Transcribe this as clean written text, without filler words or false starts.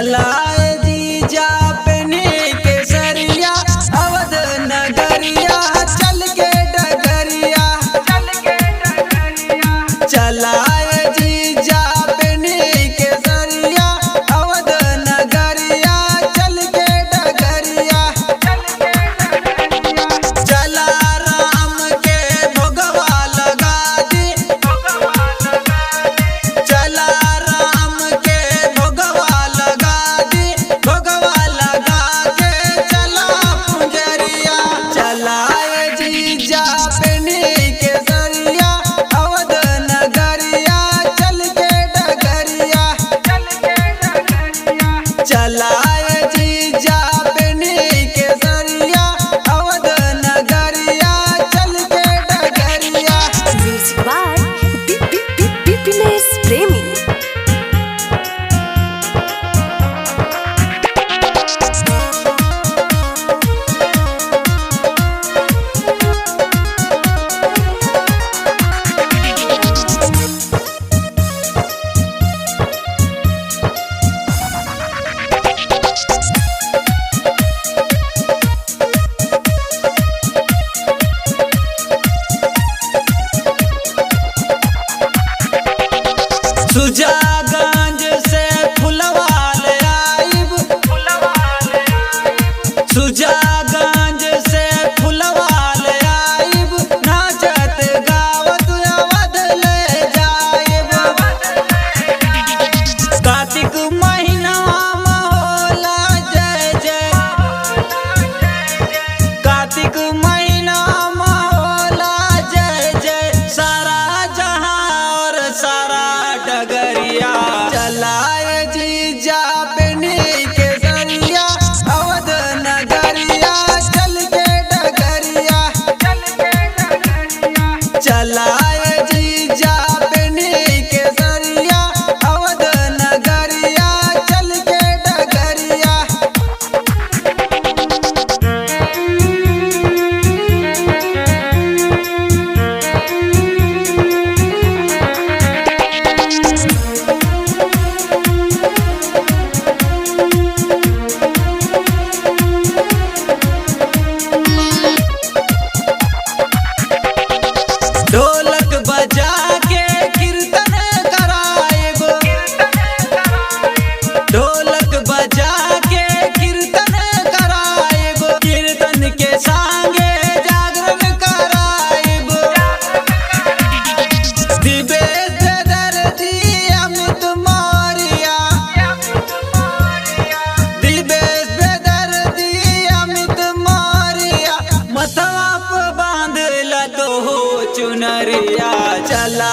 चलाए जीजा बने के सरिया अवध नगरिया चल के डगरिया चलाए जीजा बने के सरिया अवध नगरिया चल के डगरिया चला राम के भोगवा लगा दी चला राम के भोगवा लगा दी भोगवा लगा के चला पुंजरिया चलाए जीजा बने के सरिया अवध नगरिया चल के डगरिया चलाए जीजा बने के सरिया अवध नगरिया चल के डगरिया। Music by Pipiles Premi. Sujaganj से फुलवाल आइब सुजागंज से फुलवाल आइब नाचत गावत अवध ले जाइब कार्तिक महीना होला जय जय कार्तिक महीना होला जय जय सारा जहां और सारा डगरिया चलाए जीजा बने के सरिया अवध नगरिया चल के डगरिया चलाए जीजा बने के सरिया अवध नगरिया चल के डगरिया। ढोलक बजा के कीर्तन कराएब ढोलक बजा के कीर्तन कराएब कीर्तन के संगे जागरण कराएब दिवेश दर्दी अमित मौर्या दिवेश दर्दी अमित मौर्या मथवा पे बांध ला तो हो चुनरिया चला